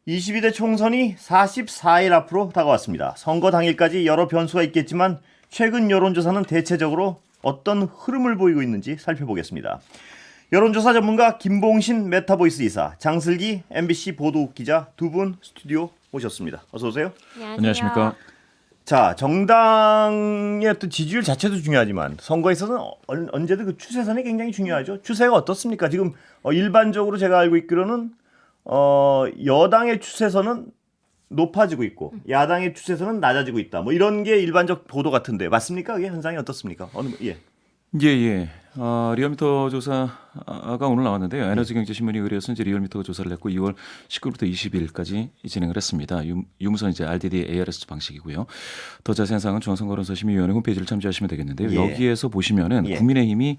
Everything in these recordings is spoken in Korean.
22대 총선이 44일 앞으로 다가왔습니다. 선거 당일까지 여러 변수가 있겠지만 최근 여론조사는 대체적으로 어떤 흐름을 보이고 있는지 살펴보겠습니다. 여론조사 전문가 김봉신 메타보이스 이사, 장슬기 MBC 보도국 기자 두 분 스튜디오 오셨습니다. 어서 오세요. 안녕하십니까. 자, 정당의 어떤 지지율 자체도 중요하지만 선거에 있어서는 언제든 그 추세선이 굉장히 중요하죠. 추세가 어떻습니까? 지금 일반적으로 제가 알고 있기로는 여당의 추세선은 높아지고 있고 야당의 추세선은 낮아지고 있다. 뭐 이런 게 일반적 보도 같은데 맞습니까? 그게 현상이 어떻습니까? 예. 예. 리얼미터 조사가 오늘 나왔는데요. 에너지경제신문이 의뢰해서 이제 리얼미터가 조사를 했고 2월 19일부터 20일까지 진행을 했습니다. 유무선 이제 RDD ARS 방식이고요. 더 자세한 사항은 중앙선거론선심의위원회 홈페이지를 참조하시면 되겠는데요. 예. 여기에서 보시면은 예. 국민의힘이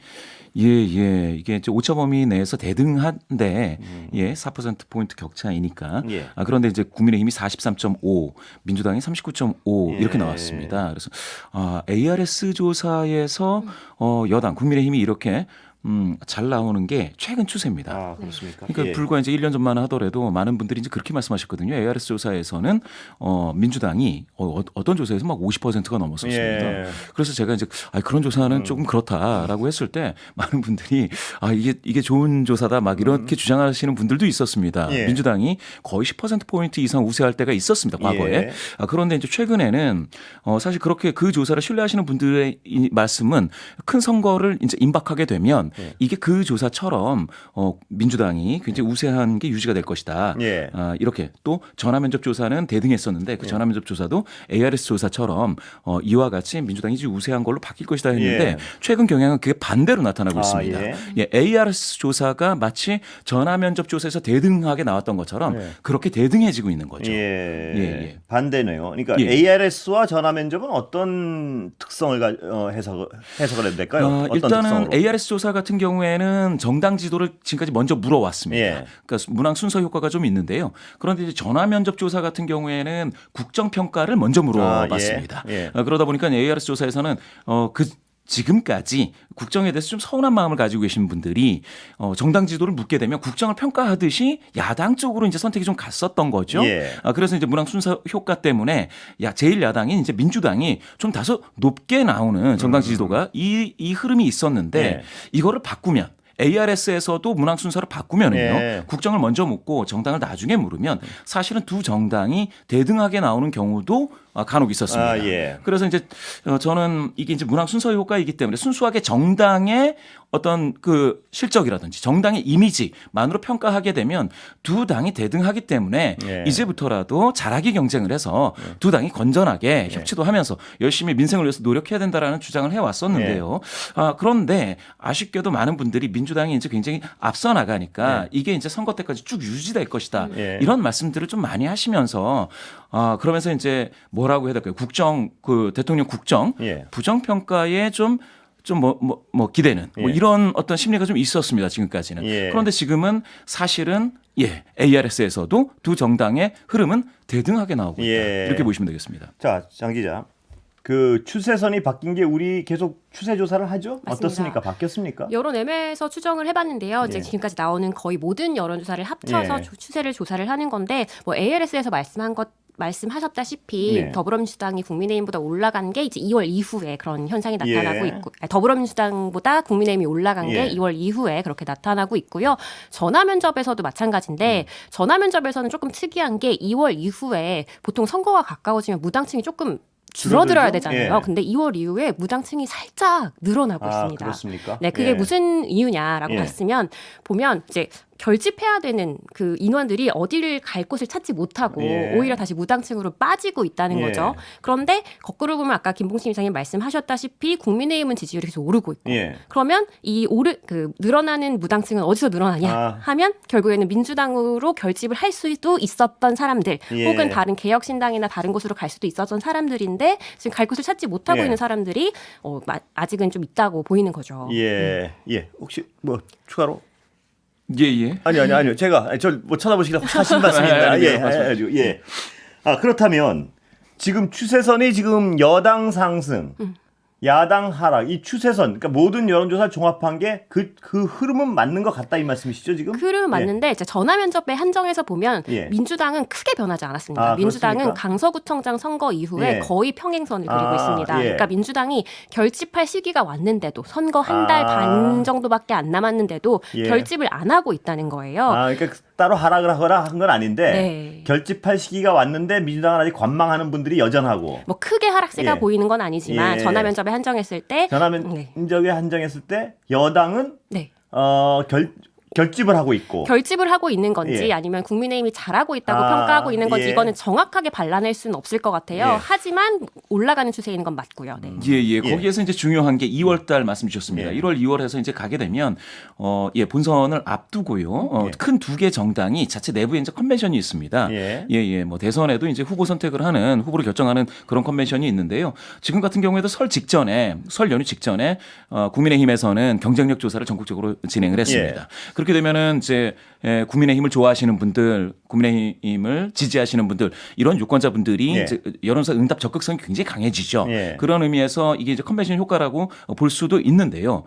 이게 이제 오차 범위 내에서 대등한데 4% 포인트 격차이니까. 예. 그런데 이제 국민의힘이 43.5, 민주당이 39.5 이렇게 예. 나왔습니다. 그래서 ARS 조사에서 여당 국민의힘이 이렇게 잘 나오는 게 최근 추세입니다. 아, 그렇습니까? 그러니까 예. 불과 이제 1년 전만 하더라도 많은 분들이 이제 그렇게 말씀하셨거든요. ARS 조사에서는 민주당이 어떤 조사에서 막 50%가 넘었었습니다. 예. 그래서 제가 이제 그런 조사는 조금 그렇다라고 했을 때 많은 분들이 이게 좋은 조사다 막 이렇게 주장하시는 분들도 있었습니다. 예. 민주당이 거의 10% 포인트 이상 우세할 때가 있었습니다. 과거에. 예. 그런데 이제 최근에는 사실 그렇게 그 조사를 신뢰하시는 분들의 이 말씀은 큰 선거를 이제 임박하게 되면 이게 그 조사처럼 민주당이 굉장히 우세한 게 유지가 될 것이다. 예. 이렇게 또 전화면접 조사는 대등했었는데 그 전화면접 조사도 ARS 조사처럼 이와 같이 민주당이 이제 우세한 걸로 바뀔 것이다 했는데 예. 최근 경향은 그게 반대로 나타나고 있습니다. 예. ARS 조사가 마치 전화면접 조사에서 대등하게 나왔던 것처럼 그렇게 대등해지고 있는 거죠. 예. 반대네요. 그러니까 예. ARS와 전화 면접은 어떤 특성을 해석을 해도 될까요? 어떤 일단은 특성으로? ARS 조사 같은 경우에는 정당 지도를 지금까지 먼저 물어왔습니다. 예. 그러니까 문항 순서 효과가 좀 있는데요. 그런데 이제 전화 면접 조사 같은 경우에는 국정 평가를 먼저 물어봤습니다. 예. 그러다 보니까 ARS 조사에서는 지금까지 국정에 대해서 좀 서운한 마음을 가지고 계신 분들이 정당 지도를 묻게 되면 국정을 평가하듯이 야당 쪽으로 이제 선택이 좀 갔었던 거죠. 예. 그래서 이제 문항 순서 효과 때문에 제1야당인 이제 민주당이 좀 다소 높게 나오는 정당 지지도가 이 흐름이 있었는데 예. 이거를 바꾸면 ARS에서도 문항 순서를 바꾸면은요. 예. 국정을 먼저 묻고 정당을 나중에 물으면 사실은 두 정당이 대등하게 나오는 경우도 간혹 있었습니다. 예. 그래서 이제 저는 이게 이제 문항 순서 효과이기 때문에 순수하게 정당의 어떤 그 실적이라든지 정당의 이미지만으로 평가하게 되면 두 당이 대등하기 때문에 예. 이제부터라도 잘하기 경쟁을 해서 두 당이 건전하게 협치도 하면서 열심히 민생을 위해서 노력해야 된다라는 주장을 해왔었는데요. 그런데 아쉽게도 많은 분들이 민주당이 이제 굉장히 앞서 나가니까 이게 이제 선거 때까지 쭉 유지될 것이다. 이런 말씀들을 좀 많이 하시면서 그러면서 이제 뭐라고 해야 될까요? 대통령 국정 부정평가에 좀 기대는 이런 어떤 심리가 좀 있었습니다. 지금까지는. 예. 그런데 지금은 사실은 ARS에서도 두 정당의 흐름은 대등하게 나오고 있다. 이렇게 보시면 되겠습니다. 자, 장 기자. 그 추세선이 바뀐 게 우리 계속 추세 조사를 하죠? 맞습니다. 어떻습니까? 바뀌었습니까? 여론M에서 추정을 해봤는데요. 이제 지금까지 나오는 거의 모든 여론조사를 합쳐서 추세를 조사를 하는 건데 ARS에서 말씀하셨다시피 더불어민주당이 국민의힘보다 올라간 게 이제 2월 이후에 그런 현상이 나타나고 있고 더불어민주당보다 국민의힘이 올라간 게 2월 이후에 그렇게 나타나고 있고요. 전화면접에서도 마찬가지인데 전화면접에서는 조금 특이한 게 2월 이후에 보통 선거가 가까워지면 무당층이 조금 줄어들어야 되잖아요. 근데 2월 이후에 무당층이 살짝 늘어나고 있습니다. 그렇습니까? 네, 그게 무슨 이유냐라고 보면 이제 결집해야 되는 그 인원들이 어디를 갈 곳을 찾지 못하고 오히려 다시 무당층으로 빠지고 있다는 거죠. 그런데 거꾸로 보면 아까 김봉신 이사님 말씀하셨다시피 국민의힘은 지지율이 계속 오르고 있고 그러면 늘어나는 무당층은 어디서 늘어나냐 하면 결국에는 민주당으로 결집을 할 수도 있었던 사람들 혹은 다른 개혁신당이나 다른 곳으로 갈 수도 있었던 사람들인데 지금 갈 곳을 찾지 못하고 있는 사람들이 아직은 좀 있다고 보이는 거죠. 혹시 뭐 추가로? 아니요. 제가 뭐 쳐다보시기가 하신 말씀입니다. 그렇다면 지금 추세선이 지금 여당 상승, 야당 하락, 이 추세선, 그러니까 모든 여론조사를 종합한 게 그 흐름은 맞는 것 같다 이 말씀이시죠 지금? 흐름은 맞는데 이제 전화면접에 한정해서 보면 예. 민주당은 크게 변하지 않았습니다. 아, 민주당은 그렇습니까? 강서구청장 선거 이후에 예. 거의 평행선을 그리고 아, 있습니다. 예. 그러니까 민주당이 결집할 시기가 왔는데도 선거 한 달 아. 반 정도밖에 안 남았는데도 예. 결집을 안 하고 있다는 거예요. 아, 그러니까 따로 하락을 하거나 한 건 아닌데 네. 결집할 시기가 왔는데 민주당은 아직 관망하는 분들이 여전하고 뭐 크게 하락세가 예. 보이는 건 아니지만 예. 전화면접에 한정했을 때 네. 전화면접에 한정했을 때 여당은 네. 결집을 하고 있고 결집을 하고 있는 건지 예. 아니면 국민의힘이 잘하고 있다고 아, 평가하고 있는 건지 예. 이거는 정확하게 발라낼 수는 없을 것 같아요. 예. 하지만 올라가는 추세인 건 맞고요. 네. 예. 거기에서 이제 중요한 게 2월 달 말씀 주셨습니다. 예. 1월, 2월에서 이제 가게 되면 본선을 앞두고요. 예. 큰 두 개 정당이 자체 내부에 이제 컨벤션이 있습니다. 예. 뭐 대선에도 이제 후보 선택을 하는 후보를 결정하는 그런 컨벤션이 있는데요. 지금 같은 경우에도 설 연휴 직전에 국민의힘에서는 경쟁력 조사를 전국적으로 진행을 했습니다. 예. 그렇게 되면은 이제 국민의힘을 좋아하시는 분들, 국민의힘을 지지하시는 분들 이런 유권자분들이 예. 이제 여론조사 응답 적극성이 굉장히 강해지죠. 예. 그런 의미에서 이게 이제 컨벤션 효과라고 볼 수도 있는데요.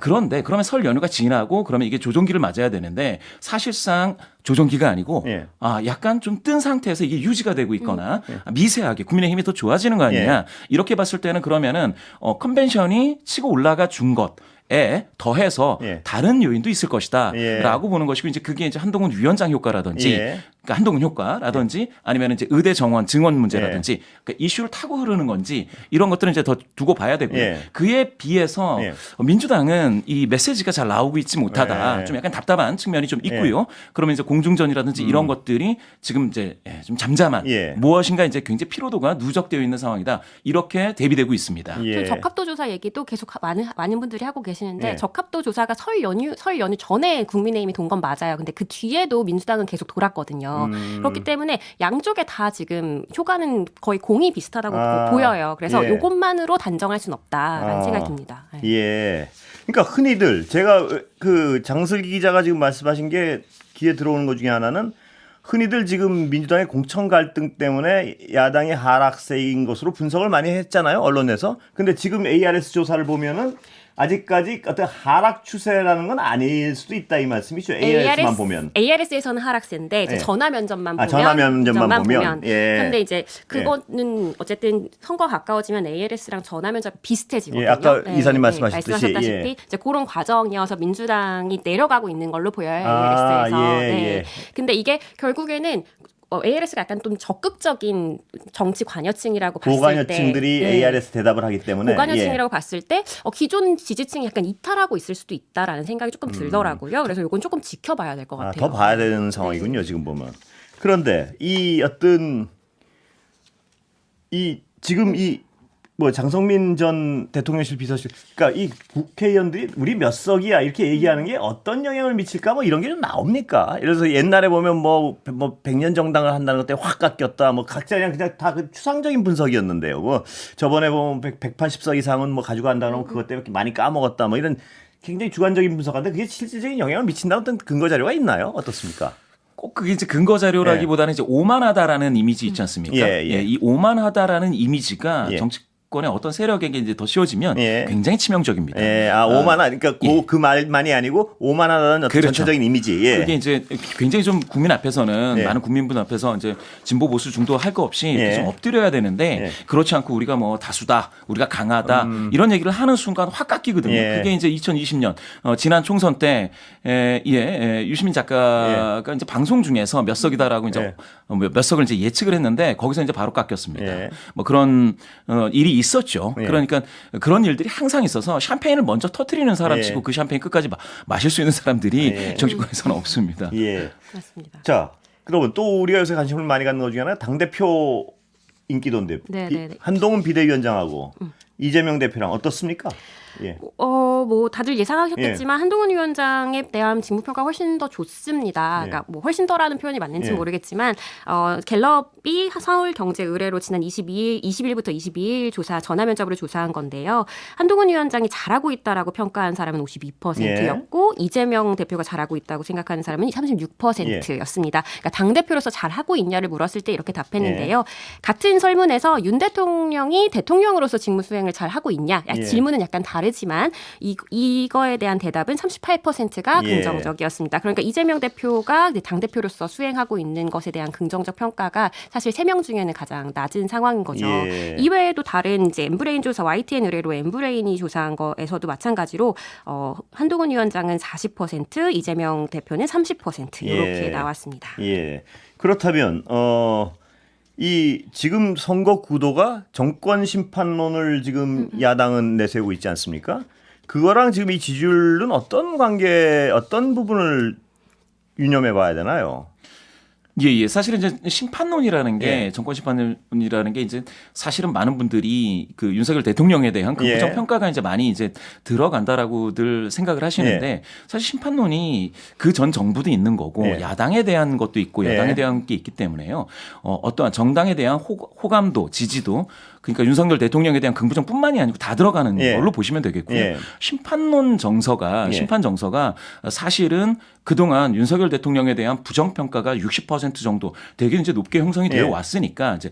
그런데 그러면 설 연휴가 지나고 그러면 이게 조정기를 맞아야 되는데 사실상 조정기가 아니고 예. 약간 좀 뜬 상태에서 이게 유지가 되고 있거나 미세하게 국민의힘이 더 좋아지는 거 아니냐. 이렇게 봤을 때는 그러면은 컨벤션이 치고 올라가 준 것에 더해서 예. 다른 요인도 있을 것이다. 예. 라고 보는 것이고 이제 그게 이제 한동훈 위원장 효과라든지 예. 그러니까 한동훈 효과라든지 아니면 이제 의대 정원 증원 문제라든지 그러니까 이슈를 타고 흐르는 건지 이런 것들은 이제 더 두고 봐야 되고요. 예. 그에 비해서 예. 민주당은 이 메시지가 잘 나오고 있지 못하다. 예. 좀 약간 답답한 측면이 좀 있고요. 그러면 이제 공중전이라든지 이런 것들이 지금 이제 좀 잠잠한 예. 무엇인가 이제 굉장히 피로도가 누적되어 있는 상황이다. 이렇게 대비되고 있습니다. 예. 적합도 조사 얘기도 계속 많은 분들이 하고 계시는데 예. 적합도 조사가 설 연휴 전에 국민의힘이 돈 건 맞아요. 근데 그 뒤에도 민주당은 계속 돌았거든요. 그렇기 때문에 양쪽에 다 지금 효과는 거의 공이 비슷하다고 보여요. 그래서 예. 이것만으로 단정할 수는 없다라는 생각이 듭니다. 네. 예. 그러니까 흔히들 제가 그 장슬기 기자가 지금 말씀하신 게 귀에 들어오는 것 중에 하나는 흔히들 지금 민주당의 공천 갈등 때문에 야당이 하락세인 것으로 분석을 많이 했잖아요. 언론에서. 근데 지금 ARS 조사를 보면은 아직까지 어떤 하락 추세라는 건 아닐 수도 있다 이 말씀이죠. ARS만 보면. ARS에서는 하락세인데 이제 예. 전화 면접만 보면 전화 면접만 보면. 예. 근데 이제 그거는 어쨌든 선거가 가까워지면 ARS랑 전화 면접 비슷해지거든요. 예, 아까 이사님 말씀하셨듯이. 말씀하셨다시피 예. 이제 그런 과정이어서 민주당이 내려가고 있는 걸로 보여요. 아, ARS에서. 예, 예. 근데 이게 결국에는 ARS가 약간 좀 적극적인 정치 관여층이라고 봤을 때 고관여층들이 ARS 대답을 하기 때문에 고관여층이라고 봤을 때 기존 지지층이 약간 이탈하고 있을 수도 있다라는 생각이 조금 들더라고요. 그래서 이건 조금 지켜봐야 될 것 같아요. 더 봐야 되는 상황이군요. 지금 보면. 그런데 이 어떤 지금 뭐 장성민 전 대통령실 비서실, 그러니까 이 국회의원들이 우리 몇 석이야 이렇게 얘기하는 게 어떤 영향을 미칠까 뭐 이런 게 좀 나옵니까? 예를 들어서 옛날에 보면 뭐 100년 정당을 한다는 것 때문에 확 깎였다. 뭐 각자 그냥 다 그 추상적인 분석이었는데요. 뭐 저번에 보면 180석 이상은 뭐 가지고 간다는 그것 때문에 많이 까먹었다. 뭐 이런 굉장히 주관적인 분석인데 그게 실질적인 영향을 미친다는 어떤 근거 자료가 있나요? 어떻습니까? 꼭 그게 이제 근거 자료라기보다는 이제 오만하다라는 이미지 있지 않습니까? 예. 이 오만하다라는 이미지가 예. 정치권의 어떤 세력에게 이제 더 씌워지면 예. 굉장히 치명적입니다. 예, 오만하, 그러니까 그 말만이 아니고 오만하다는 어떤 그렇죠. 전체적인 이미지. 예. 그게 이제 굉장히 좀 국민 앞에서는 예. 많은 국민분 앞에서 이제 진보 보수 중도 할 거 없이 예. 좀 엎드려야 되는데 예. 그렇지 않고 우리가 뭐 다수다, 우리가 강하다 이런 얘기를 하는 순간 확 깎이거든요. 예. 그게 이제 2020년 지난 총선 때 유시민 작가가 이제 방송 중에서 몇 석이다라고 이제 몇 석을 이제 예측을 했는데 거기서 이제 바로 깎였습니다. 예. 뭐 그런 일이 있었죠. 예. 그러니까 그런 일들이 항상 있어서 샴페인을 먼저 터트리는 사람치고 예. 그 샴페인 끝까지 마실 수 있는 사람들이 예. 정치권에서는 없습니다. 예. 그렇습니다. 자, 그러면 또 우리가 요새 관심을 많이 갖는 것 중에 하나 당대표 인기도인데 네. 한동훈 비대위원장하고 이재명 대표랑 어떻습니까? 예. 뭐 다들 예상하셨겠지만 한동훈 위원장에 대한 직무평가 훨씬 더 좋습니다. 그러니까 뭐 훨씬 더라는 표현이 맞는지 모르겠지만 갤럽이 서울경제 의뢰로 지난 20일부터 22일 전화 면접으로 조사한 건데요. 한동훈 위원장이 잘하고 있다라고 평가한 사람은 52%였고 이재명 대표가 잘하고 있다고 생각하는 사람은 36%였습니다. 그러니까 당 대표로서 잘하고 있냐를 물었을 때 이렇게 답했는데요. 같은 설문에서 윤 대통령이 대통령으로서 직무 수행을 잘 하고 있냐? 질문은 약간 다르지만 이거에 대한 대답은 38%가 긍정적이었습니다. 그러니까 이재명 대표가 당 대표로서 수행하고 있는 것에 대한 긍정적 평가가 사실 3명 중에는 가장 낮은 상황인 거죠. 이외에도 다른 이제 엠브레인 조사 YTN 의뢰로 엠브레인이 조사한 거에서도 마찬가지로 한동훈 위원장은 40%, 이재명 대표는 30% 이렇게 나왔습니다. 예. 그렇다면 이 지금 선거 구도가 정권 심판론을 지금 야당은 내세우고 있지 않습니까? 그거랑 지금 이 지지율은 어떤 부분을 유념해 봐야 되나요? 예. 사실은 이제 심판론이라는 게 정권 심판론이라는 게 이제 사실은 많은 분들이 그 윤석열 대통령에 대한 긍부정 평가가 이제 많이 이제 들어간다라고들 생각을 하시는데 사실 심판론이 그 전 정부도 있는 거고 야당에 대한 것도 있고 여당에 대한 게 있기 때문에요. 어떠한 정당에 대한 호감도 지지도 그러니까 윤석열 대통령에 대한 긍부정뿐만이 아니고 다 들어가는 걸로 보시면 되겠고요. 심판 정서가 사실은 그동안 윤석열 대통령에 대한 부정평가가 60% 정도 되게 이제 높게 형성이 되어 왔으니까 이제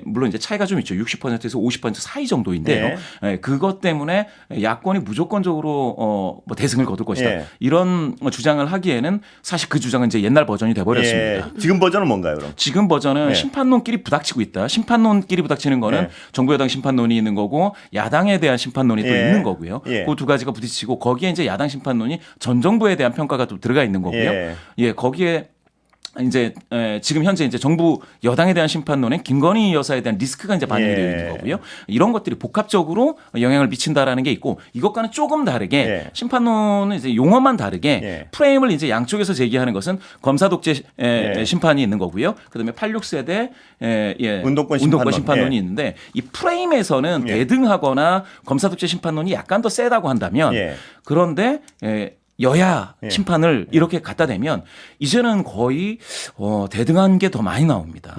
물론 이제 차이가 좀 있죠. 60%에서 50% 사이 정도인데요. 그것 때문에 야권이 무조건적으로 뭐 대승을 거둘 것이다. 이런 주장을 하기에는 사실 그 주장은 이제 옛날 버전이 돼 버렸습니다. 지금 버전은 뭔가요, 그럼? 지금 버전은 심판론끼리 부닥치고 있다. 심판론끼리 부닥치는 거는 정부 여당 심판론이 있는 거고 야당에 대한 심판론이 또 있는 거고요. 그 두 가지가 부딪히고 거기에 이제 야당 심판론이 전 정부에 대한 평가가 또 들어가 있는 거고요. 거기에 이제 지금 현재 이제 정부 여당에 대한 심판론에 김건희 여사에 대한 리스크가 이제 반영이 되어 있는 거고요. 이런 것들이 복합적으로 영향을 미친다라는 게 있고 이것과는 조금 다르게 심판론은 이제 용어만 다르게 프레임을 이제 양쪽에서 제기하는 것은 검사 독재 심판이 있는 거고요. 그다음에 86세대 운동권 심판론이 있는데 이 프레임에서는 대등하거나 검사 독재 심판론이 약간 더 세다고 한다면 그런데 여야 심판을 이렇게 갖다 대면 이제는 거의 대등한 게 더 많이 나옵니다.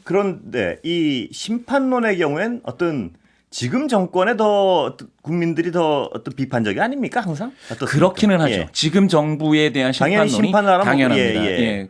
그런데 이 심판론의 경우엔 어떤 지금 정권에 더 국민들이 더 어떤 비판적이 아닙니까 항상? 어떻습니까? 그렇기는 하죠. 지금 정부에 대한 심판론이 당연합니다.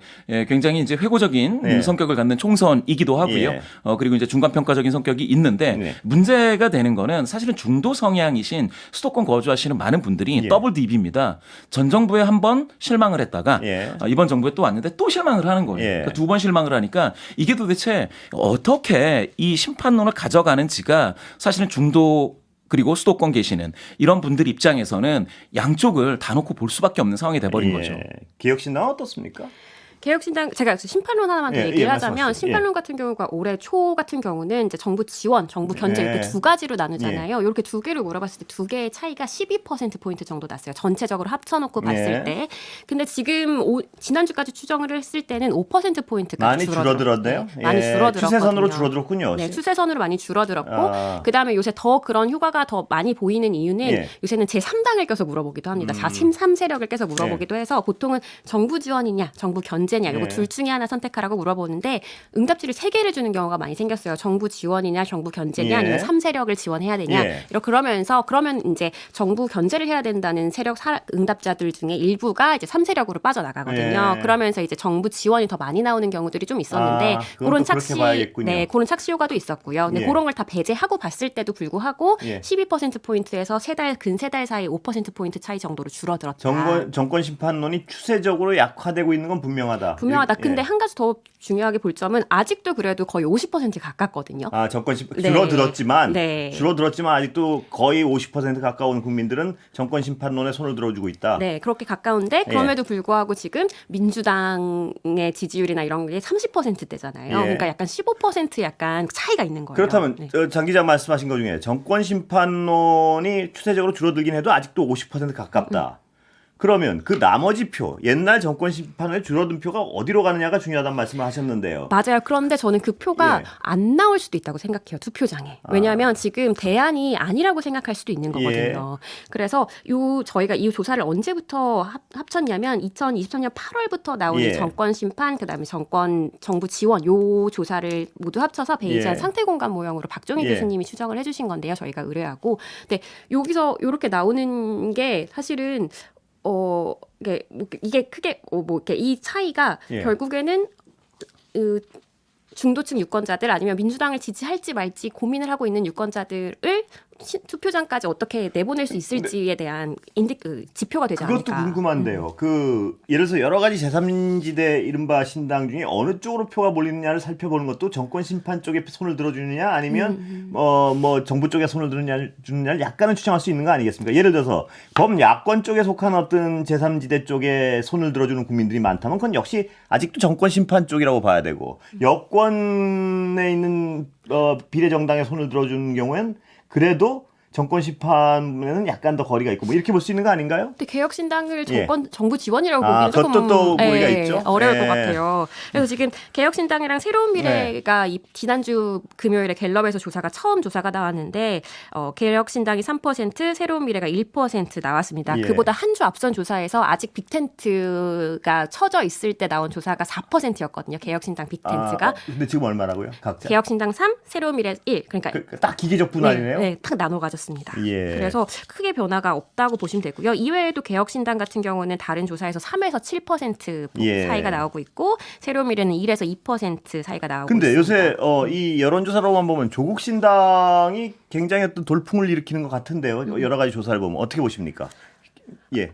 굉장히 이제 회고적인 성격을 갖는 총선이기도 하고요. 그리고 이제 중간 평가적인 성격이 있는데 문제가 되는 거는 사실은 중도 성향이신 수도권 거주하시는 많은 분들이 더블 딥입니다. 전 정부에 한 번 실망을 했다가 이번 정부에 또 왔는데 또 실망을 하는 거예요. 그러니까 두 번 실망을 하니까 이게 도대체 어떻게 이 심판론을 가져가는지가 사실은 중도 그리고 수도권 계시는 이런 분들 입장에서는 양쪽을 다 놓고 볼 수밖에 없는 상황이 돼버린 거죠. 개혁신당은 어떻습니까? 개혁신당 제가 심판론 하나만 더 얘기를 하자면 심판론 같은 경우가 올해 초 같은 경우는 이제 정부 지원, 정부 견제 이렇게 두 가지로 나누잖아요. 이렇게 두 개를 물어봤을 때 두 개의 차이가 12%포인트 정도 났어요. 전체적으로 합쳐놓고 봤을 때. 근데 지금 지난주까지 추정을 했을 때는 5%포인트까지 많이 줄어들었네요. 많이 줄어들었거든요. 추세선으로 줄어들었군요. 네, 추세선으로 많이 줄어들었고 그다음에 요새 더 그런 효과가 더 많이 보이는 이유는 요새는 제3당을 껴서 물어보기도 합니다. 3세력을 껴서 물어보기도 해서 보통은 정부 지원이냐, 정부 견제냐 이거 둘 중에 하나 선택하라고 물어보는데 응답지를 3개를 주는 경우가 많이 생겼어요. 정부 지원이냐, 정부 견제냐, 아니면 3세력을 지원해야 되냐. 그러면 이제 정부 견제를 해야 된다는 세력 응답자들 중에 일부가 이제 3세력으로 빠져나가거든요. 그러면서 이제 정부 지원이 더 많이 나오는 경우들이 좀 있었는데 그런 착시 효과도 있었고요. 근데 그런 걸 다 배제하고 봤을 때도 불구하고 12%포인트에서 근 세 달 사이 5%포인트 차이 정도로 줄어들었다. 정권 심판론이 추세적으로 약화되고 있는 건 분명하다. 근데 한 가지 더 중요하게 볼 점은 아직도 그래도 거의 50% 가깝거든요. 정권 심판 줄어들었지만 아직도 거의 50% 가까운 국민들은 정권 심판론에 손을 들어주고 있다. 네, 그렇게 가까운데 그럼에도 불구하고 지금 민주당의 지지율이나 이런 게 30%대잖아요. 그러니까 약간 15% 약간 차이가 있는 거예요. 그렇다면 장 기자 말씀하신 것 중에 정권 심판론이 추세적으로 줄어들긴 해도 아직도 50% 가깝다. 그러면 그 나머지 표, 옛날 정권 심판에 줄어든 표가 어디로 가느냐가 중요하다는 말씀을 하셨는데요. 맞아요. 그런데 저는 그 표가 예. 안 나올 수도 있다고 생각해요. 투표장에. 왜냐하면 지금 대안이 아니라고 생각할 수도 있는 거거든요. 그래서 저희가 이 조사를 언제부터 합쳤냐면 2023년 8월부터 나오는 예. 정권 심판, 그다음에 정부 지원 요 조사를 모두 합쳐서 베이지안 예. 상태 공간 모형으로 박종희 예. 교수님이 추정을 해주신 건데요. 저희가 의뢰하고. 근데 여기서 이렇게 나오는 게 사실은 이게 크게 이렇게 이 차이가 예. 결국에는 중도층 유권자들 아니면 민주당을 지지할지 말지 고민을 하고 있는 유권자들을 투표장까지 어떻게 내보낼 수 있을지에 대한 지표가 되지 그것도 않을까. 궁금한데요. 예를 들어서 여러 가지 제3지대 이른바 신당 중에 어느 쪽으로 표가 몰리느냐를 살펴보는 것도 정권 심판 쪽에 손을 들어주느냐 아니면 뭐 정부 쪽에 손을 주느냐를 약간은 추정할 수 있는 거 아니겠습니까? 예를 들어서 범야권 쪽에 속한 어떤 제3지대 쪽에 손을 들어주는 국민들이 많다면 그건 역시 아직도 정권 심판 쪽이라고 봐야 되고 여권에 있는 비례정당에 손을 들어주는 경우엔 그래도 정권 심판에는 약간 더 거리가 있고 뭐 이렇게 볼 수 있는 거 아닌가요? 근데 개혁신당을 예. 정부 지원이라고 보기는 조금 그것도 또 무리가 있죠. 어려울 예. 것 같아요. 그래서 지금 개혁신당이랑 새로운 미래가 지난주 금요일에 갤럽에서 처음 조사가 나왔는데 개혁신당이 3%, 새로운 미래가 1% 나왔습니다. 예. 그보다 한 주 앞선 조사에서 아직 빅텐트가 쳐져 있을 때 나온 조사가 4%였거든요. 개혁신당 빅텐트가. 근데 지금 얼마라고요? 각자? 개혁신당 3, 새로운 미래 1. 그러니까 딱 기계적 분할이네요. 네, 딱 나눠 가졌습니다. 예. 그래서 크게 변화가 없다고 보시면 되고요. 이외에도 개혁신당 같은 경우는 다른 조사에서 3에서 7% 예. 사이가 나오고 있고 새로운 미래는 1에서 2% 사이가 나오고 근데 있습니다. 요새 이 여론조사로만 보면 조국 신당이 굉장히 어떤 돌풍을 일으키는 것 같은데요. 여러 가지 조사를 보면 어떻게 보십니까? 예.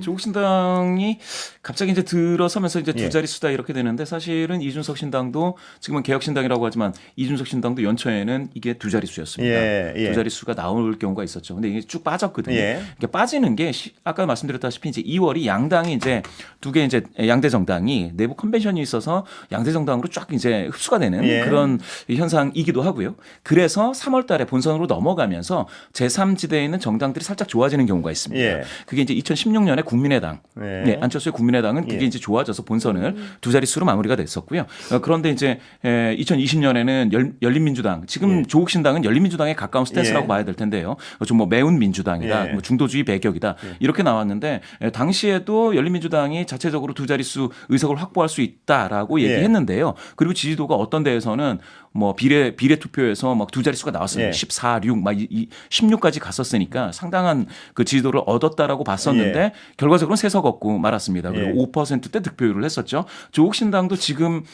조국 신당이 갑자기 이제 들어서면서 이제 예. 두 자릿수다 이렇게 되는데 사실은 이준석 신당도 지금은 개혁 신당이라고 하지만 이준석 신당도 연초에는 이게 두 자릿수였습니다. 예. 두 자릿수가 나올 경우가 있었죠. 근데 이게 쭉 빠졌거든요. 예. 이게 빠지는 게 아까 말씀드렸다시피 이제 2월이 양당이 이제 두 개 이제 양대 정당이 내부 컨벤션이 있어서 양대 정당으로 쫙 이제 흡수가 되는 예. 그런 현상이기도 하고요. 그래서 3월달에 본선으로 넘어가면서 제3지대에 있는 정당들이 살짝 좋아지는 경우가 있습니다. 예. 그게 이제 2016년에 국민의당, 예. 네, 안철수의 국민의당은 그게 예. 이제 좋아져서 본선을 두 자릿수로 마무리가 됐었고요. 그런데 이제 2020년에는 열린민주당, 지금 조국 신당은 열린민주당에 가까운 스탠스라고 예. 봐야 될 텐데요. 좀 뭐 매운 민주당이다, 예. 뭐 중도주의 배격이다 이렇게 나왔는데 당시에도 열린민주당이 자체적으로 두 자릿수 의석을 확보할 수 있다라고 예. 얘기했는데요. 그리고 지지도가 어떤 데에서는 뭐 비례 투표에서 막 두 자릿수가 나왔습니다. 예. 14, 6, 막 16까지 갔었으니까 상당한 그 지지도를 얻었다라고 봤었는데 예. 결과적으로는 세석 얻고 말았습니다. 그리고 예. 5%대 득표율을 했었죠. 조국 신당도 지금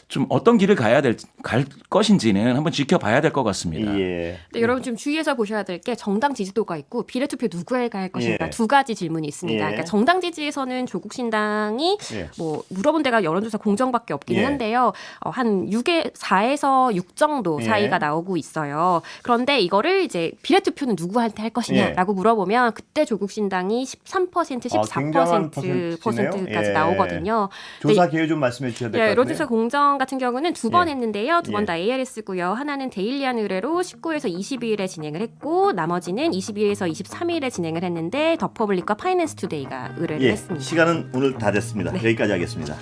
좀 어떤 길을 갈 것인지는 한번 지켜봐야 될 것 같습니다. 예. 근데 여러분 좀 주의해서 보셔야 될 게 정당 지지도가 있고 비례투표 누구에게 할 것인가 예. 두 가지 질문이 있습니다. 예. 그러니까 정당 지지에서는 조국 신당이 예. 뭐 물어본 데가 여론조사 공정밖에 없기는 예. 한데요. 한 4에서 6 정도 예. 사이가 나오고 있어요. 그런데 이거를 이제 비례투표는 누구한테 할 것이냐라고 물어보면 그때 조국 신당이 13%, 14% 굉장한 퍼센트까지 예. 나오거든요. 조사 계획 좀 말씀해 주셔야 될 것 같아요. 여론조사 공정 같은 경우는 두 번 예. 했는데요. 두 번 예. 다 ARS고요. 하나는 데일리한 의뢰로 19에서 22일에 진행을 했고 나머지는 22일에서 23일에 진행을 했는데 더 퍼블릭과 파이낸스 투데이가 의뢰를 예. 했습니다. 시간은 오늘 다 됐습니다. 여기까지 하겠습니다.